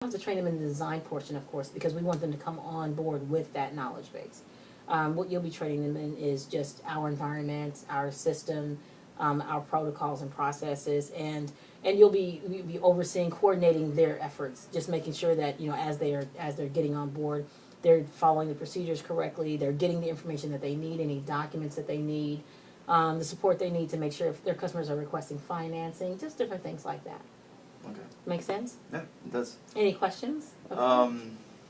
have to train them in the design portion, of course, because we want them to come on board with that knowledge base. What you'll be training them in is just our environment, our system, our protocols and processes, and you'll be overseeing, coordinating their efforts, just making sure that as they're getting on board, they're following the procedures correctly, they're getting the information that they need, any documents that they need, the support they need to make sure if their customers are requesting financing, just different things like that. Okay. Make sense? Yeah, it does. Any questions? No.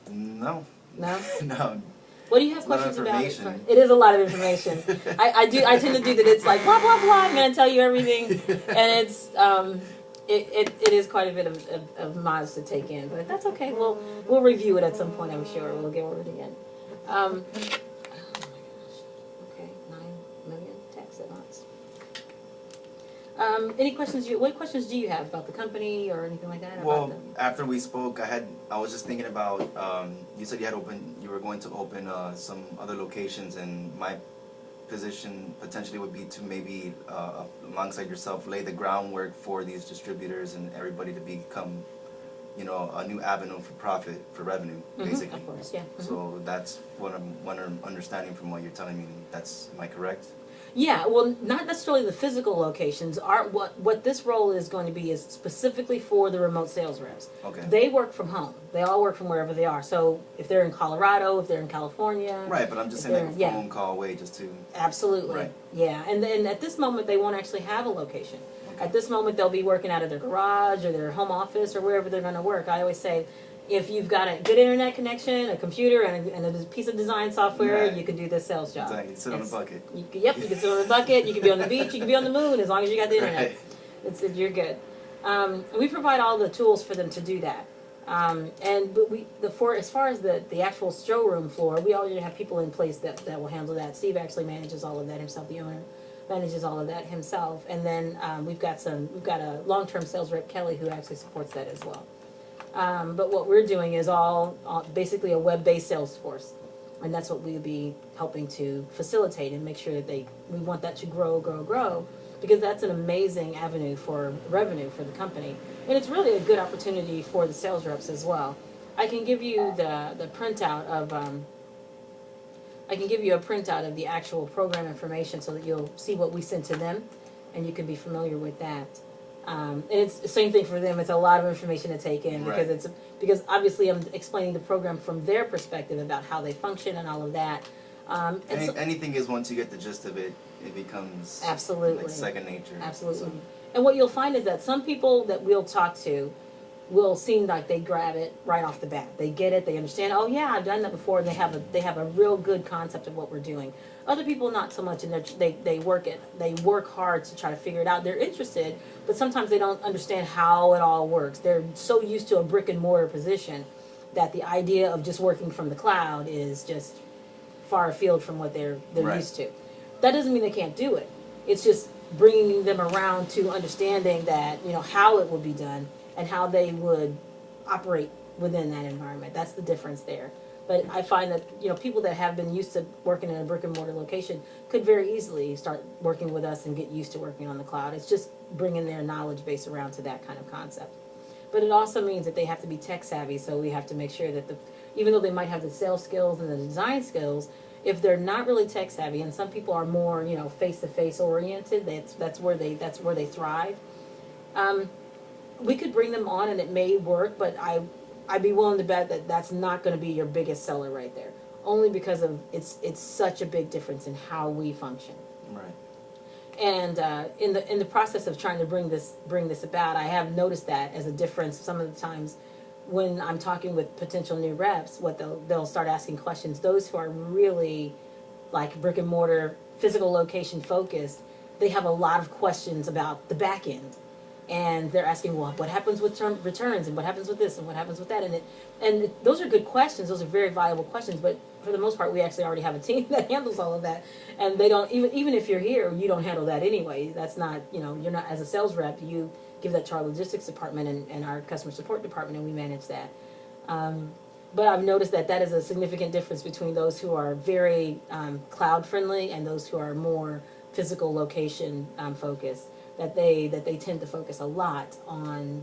No? No. What do you have questions about it? It is a lot of information. I tend to do that. It's like blah blah blah. I'm going to tell you everything, and it's it is quite a bit of miles to take in, but that's okay. We'll review it at some point. I'm sure we'll go over it again. Oh my gosh. Okay, 9 million texts at once. Any questions? What questions do you have about the company or anything like that? Well, after we spoke, I was just thinking about. You said you were going to open some other locations, and my position potentially would be to maybe alongside yourself lay the groundwork for these distributors and everybody to become, a new avenue for profit, for revenue, basically. Of course, yeah. So that's what I'm understanding from what you're telling me. Am I correct? Yeah, well, not necessarily the physical locations. What this role is going to be is specifically for the remote sales reps. Okay. They work from home. They all work from wherever they are. So if they're in Colorado, if they're in California. Right, but I'm just saying like a phone call away just to. Absolutely. Right. Yeah, and then at this moment they won't actually have a location. Okay. At this moment they'll be working out of their garage or their home office or wherever they're going to work. I always say, if you've got a good internet connection, a computer, and a piece of design software, right, you can do this sales job. Exactly. Sit on a bucket. You can sit on a bucket. You can be on the beach. You can be on the moon as long as you got the internet. Right. You're good. We provide all the tools for them to do that. As far as the actual showroom floor, we already have people in place that will handle that. Steve actually manages all of that himself. The owner manages all of that himself, and then we've got a long-term sales rep, Kelly, who actually supports that as well. But what we're doing is all basically a web-based sales force, and that's what we'll be helping to facilitate and make sure that we want that to grow, because that's an amazing avenue for revenue for the company, and it's really a good opportunity for the sales reps as well. I can give you the printout of the actual program information so that you'll see what we sent to them, and you can be familiar with that. And it's the same thing for them. It's a lot of information to take in, because right, because obviously I'm explaining the program from their perspective about how they function and all of that. Anything is, once you get the gist of it, it becomes absolutely like second nature. Absolutely. So. And what you'll find is that some people that we'll talk to will seem like they grab it right off the bat. They get it. They understand. Oh yeah, I've done that before. And they have a real good concept of what we're doing. Other people not so much, and they work hard to try to figure it out. They're interested, but sometimes they don't understand how it all works. They're so used to a brick and mortar position that the idea of just working from the cloud is just far afield from what they're right, used to. That doesn't mean they can't do it. It's just bringing them around to understanding that how it would be done and how they would operate within that environment. That's the difference there. But I find that people that have been used to working in a brick and mortar location could very easily start working with us and get used to working on the cloud. It's just bringing their knowledge base around to that kind of concept. But it also means that they have to be tech savvy, so we have to make sure that even though they might have the sales skills and the design skills, if they're not really tech savvy, and some people are more face-to-face oriented, that's where they thrive. We could bring them on and it may work, but I'd be willing to bet that that's not going to be your biggest seller right there, only because of it's such a big difference in how we function. Right. And in the process of trying to bring this about, I have noticed that as a difference some of the times when I'm talking with potential new reps, what they'll start asking questions. Those who are really like brick and mortar, physical location focused, they have a lot of questions about the back end. And they're asking, well, what happens with returns, and what happens with this, and what happens with that, and those are good questions. Those are very valuable questions. But for the most part, we actually already have a team that handles all of that, and they don't even if you're here, you don't handle that anyway. That's not you're not, as a sales rep, you give that to our logistics department and our customer support department, and we manage that. But I've noticed that is a significant difference between those who are very cloud friendly and those who are more physical location focused. That they tend to focus a lot on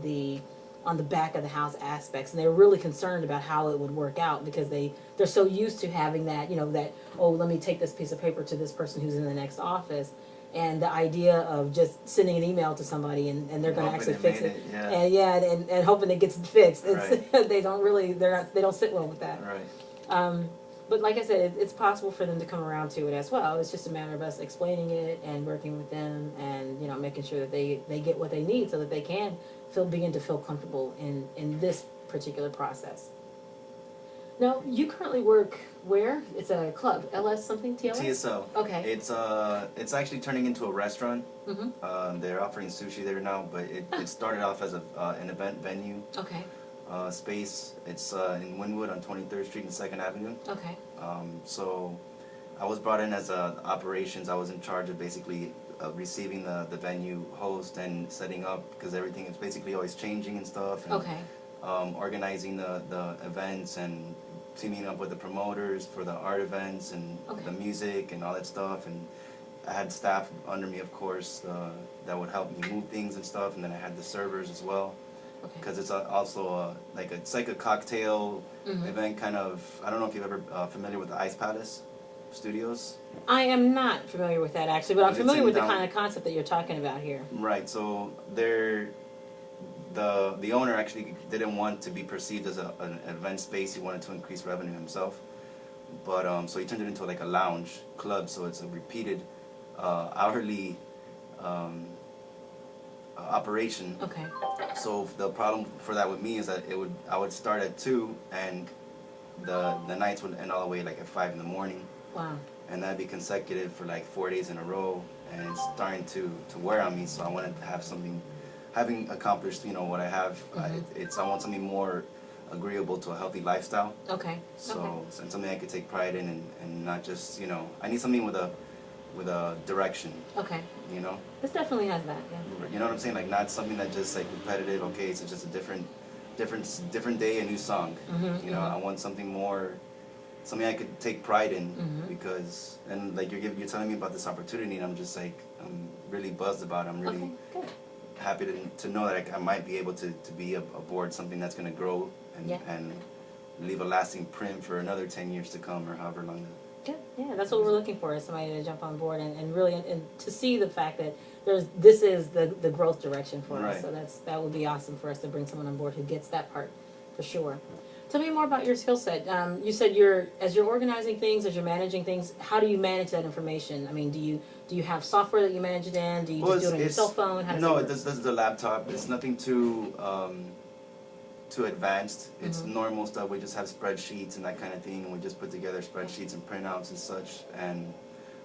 on the back of the house aspects, and they're really concerned about how it would work out because they're so used to having that, that, oh, let me take this piece of paper to this person who's in the next office. And the idea of just sending an email to somebody and they're going to actually fix it, and hoping it gets fixed. It's, right. They don't sit well with that. Right. But like I said, it's possible for them to come around to it as well. It's just a matter of us explaining it and working with them, and making sure that they get what they need so that they can begin to feel comfortable in this particular process. Now, you currently work where? It's a club, LS something, TLS? TSO. Okay. It's actually turning into a restaurant. Mm-hmm. They're offering sushi there now, but it started off as an event venue. Okay. Space. It's in Wynwood on 23rd Street and 2nd Avenue. Okay. So I was brought in as operations. I was in charge of basically receiving the venue host and setting up, because everything is basically always changing and stuff. And, okay. Organizing the events and teaming up with the promoters for the art events and the music and all that stuff. And I had staff under me, of course, that would help me move things and stuff. And then I had the servers as well, because it's also it's like a cocktail event kind of. I don't know if you've ever familiar with the Ice Palace Studios. I am not familiar with that actually, but I'm familiar with the kind of concept that you're talking about here. Right. So the owner actually didn't want to be perceived as an event space. He wanted to increase revenue himself, but so he turned it into like a lounge club. So it's a repeated hourly operation. Okay. So the problem for that with me is that I would start at 2 and the nights would end all the way like at 5 in the morning. Wow. And that'd be consecutive for like 4 days in a row, and it's starting to wear on me. So I wanted to have something, having accomplished what I have. I want something more agreeable to a healthy lifestyle. Okay. So and something I could take pride in, and not just I need something with a direction. Okay. This definitely has that. Yeah. You know what I'm saying? Like not something that just like repetitive. Okay, so just a different day, a new song. I want something more, something I could take pride in, because like you're telling me about this opportunity, and I'm just like I'm really buzzed about it. I'm really happy to know that I might be able to be aboard something that's going to grow and leave a lasting print for another 10 years to come, or however long. Yeah, that's what we're looking for, is somebody to jump on board and really and to see the fact that this is the growth direction for us. So that would be awesome for us to bring someone on board who gets that part for sure. Tell me more about your skill set. You said as you're organizing things, as you're managing things, how do you manage that information? I mean, do you have software that you manage it in? Do you just do it on your cell phone? How does this is the laptop. It's nothing too advanced. It's normal stuff. We just have spreadsheets and that kind of thing, and we just put together spreadsheets and printouts and such, and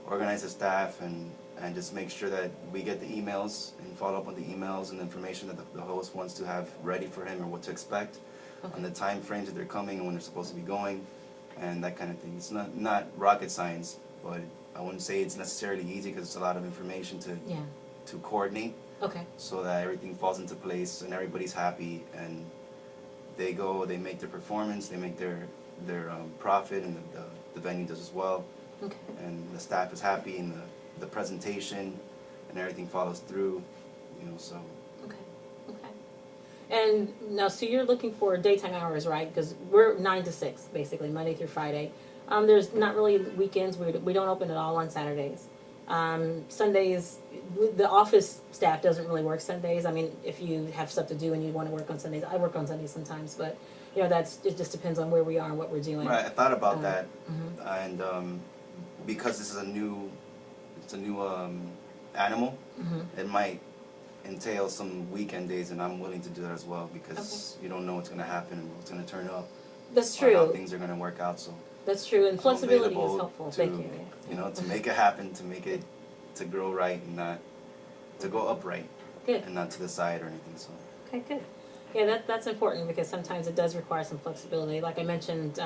organize the staff and just make sure that we get the emails and follow up on the emails and the information that the host wants to have ready for him, or what to expect. On the time frames that they're coming and when they're supposed to be going, and that kind of thing. It's not rocket science, but I wouldn't say it's necessarily easy, because it's a lot of information to coordinate. Okay. So that everything falls into place and everybody's happy, and they make their performance, they make their profit, and the venue does as well. Okay. And the staff is happy, and the presentation and everything follows through, so. And now, so you're looking for daytime hours, right? Because we're 9 to 6, basically, Monday through Friday. There's not really weekends. We don't open at all on Saturdays. Sundays, the office staff doesn't really work Sundays. I mean, if you have stuff to do and you want to work on Sundays, I work on Sundays sometimes. But it just depends on where we are and what we're doing. Right. I thought about that, and because this is a new animal, it might entail some weekend days, and I'm willing to do that as well, because you don't know what's going to happen and what's going to turn up. That's true. How things are going to work out. So that's true, and flexibility is helpful. Thank you. To make it happen, to grow right, and not to go upright. Good. And not to the side or anything. So. Okay, good. Yeah, that's important, because sometimes it does require some flexibility. Like I mentioned,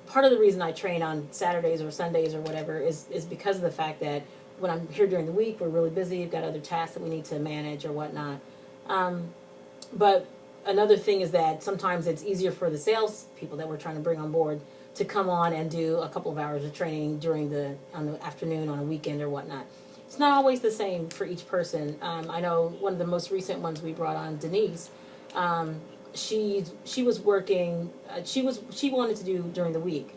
part of the reason I train on Saturdays or Sundays or whatever is because of the fact that when I'm here during the week, we're really busy. We've got other tasks that we need to manage or whatnot. But another thing is that sometimes it's easier for the sales people that we're trying to bring on board to come on and do a couple of hours of training on the afternoon, on a weekend or whatnot. It's not always the same for each person. I know one of the most recent ones we brought on, Denise, She was working. She wanted to do during the week.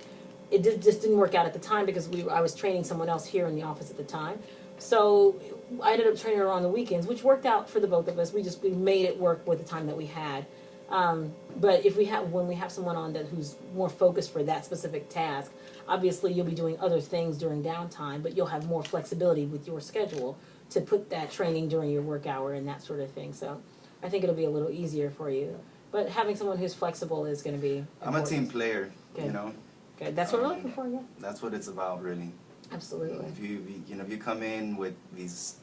Just didn't work out at the time because I was training someone else here in the office at the time. So I ended up training her on the weekends, which worked out for the both of us. We made it work with the time that we had. But when we have someone on who's more focused for that specific task, obviously you'll be doing other things during downtime, but you'll have more flexibility with your schedule to put that training during your work hour and that sort of thing. So I think it'll be a little easier for you. But having someone who's flexible is going to be important. I'm a team player, Good. you know. Good. That's what we're looking for, yeah. That's what it's about, really. Absolutely. If you come in with these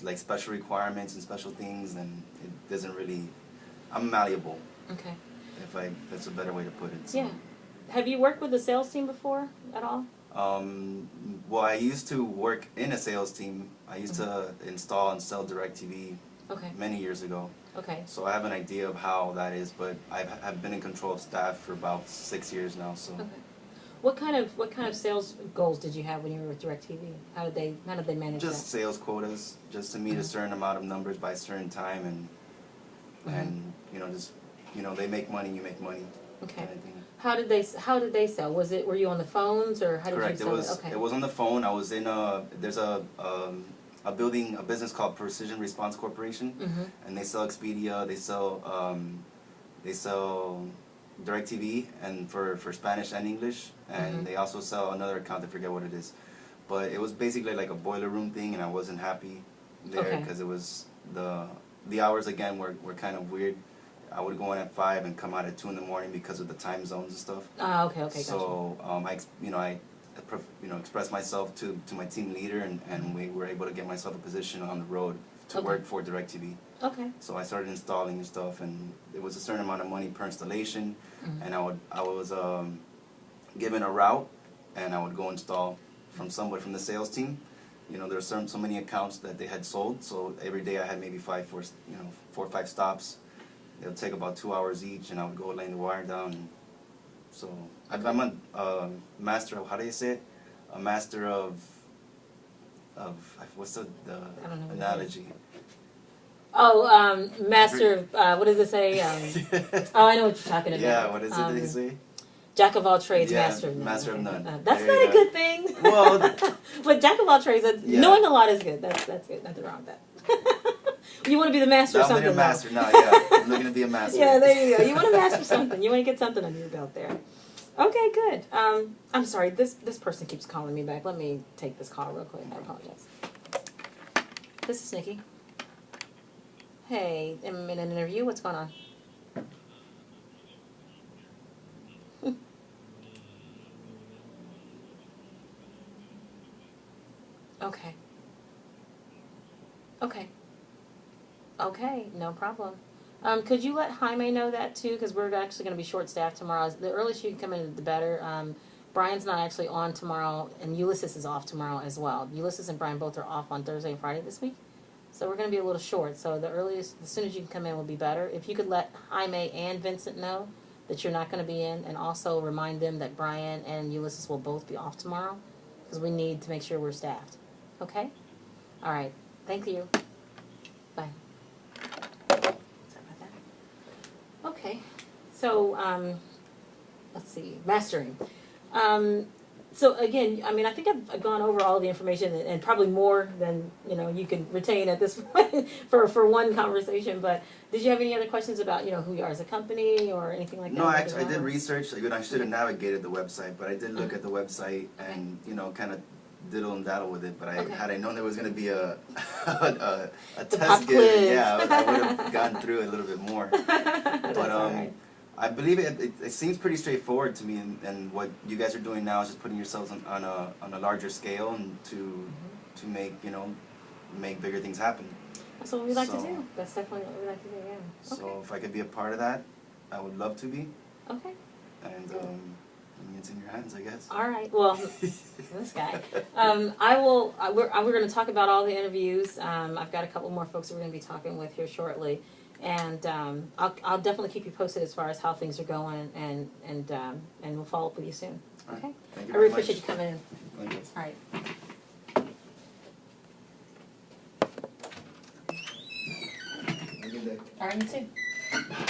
like special requirements and special things, then it doesn't really. I'm malleable. Okay. That's a better way to put it. So. Yeah. Have you worked with a sales team before at all? Well, I used to work in a sales team. I used to install and sell DirecTV many years ago. Okay. So I have an idea of how that is, but I've been in control of staff for about 6 years now. So. Okay. What kind of sales goals did you have when you were with DirecTV? How did they manage Just that? sales quotas, just to meet a certain amount of numbers by a certain time, and they make money, you make money. Okay. Kind of thing. How did they sell? Were you on the phones or how did Correct. you sell it? Okay. It was on the phone. I was in there's a business called Precision Response Corporation, and they sell Expedia, they sell DirecTV, and for Spanish and English, and they also sell another account, I forget what it is, but it was basically like a boiler room thing, and I wasn't happy there because it was the hours again were kind of weird. I would go in at 5 and come out at 2 in the morning because of the time zones and stuff. Ah, okay, So I expressed myself to my team leader, and we were able to get myself a position on the road to work for DirecTV. Okay. So I started installing and stuff, and it was a certain amount of money per installation, and I was given a route, and I would go install from somebody from the sales team. There were so many accounts that they had sold, so every day I had maybe 4 or 5 stops. It would take about 2 hours each, and I would go laying the wire down. So I'm a master of, how do you say it? A master of what's the analogy? Oh, master of, what does it say? Oh, I know what you're talking about. Yeah, what is it they say? Jack of all trades, master of none. Master of none. That's not a good thing. Well, but Jack of all trades, knowing a lot is good. That's good. Nothing wrong with that. You want to be the master of something. I'm a master now, yeah. I'm looking to be a master. Yeah, there you go. You want to master something. You want to get something under your belt there. Okay, good. I'm sorry. This person keeps calling me back. Let me take this call real quick. I apologize. This is Nikki. Hey, I'm in an interview. What's going on? Okay. Okay. Okay, no problem. Could you let Jaime know that too? Because we're actually going to be short-staffed tomorrow. The earliest you can come in, the better. Brian's not actually on tomorrow, and Ulysses is off tomorrow as well. Ulysses and Brian both are off on Thursday and Friday this week. So we're going to be a little short. So as soon as you can come in will be better. If you could let Jaime and Vincent know that you're not going to be in, and also remind them that Brian and Ulysses will both be off tomorrow, because we need to make sure we're staffed. Okay? All right. Thank you. Bye. Sorry about that. Okay. So, let's see. Mastering. So again, I mean, I think I've gone over all the information and probably more than, you can retain at this point for one conversation. But did you have any other questions about, who you are as a company or anything like that? No, I did research. I should have navigated the website, but I did look at the website and, kind of diddle and daddle with it. But had I known there was going to be a test given, I would have gone through it a little bit more. But right. I believe it seems pretty straightforward to me, and what you guys are doing now is just putting yourselves on a larger scale and to make make bigger things happen. That's what we like to do. That's definitely what we like to do. Yeah. So if I could be a part of that, I would love to be. Okay. And it's in your hands, I guess. All right. Well, this guy. We're going to talk about all the interviews. I've got a couple more folks that we're going to be talking with here shortly. And I'll definitely keep you posted as far as how things are going, and we'll follow up with you soon. Okay? Thank you I really appreciate you coming in. Thank you. All right. Have a good day. All right, you too.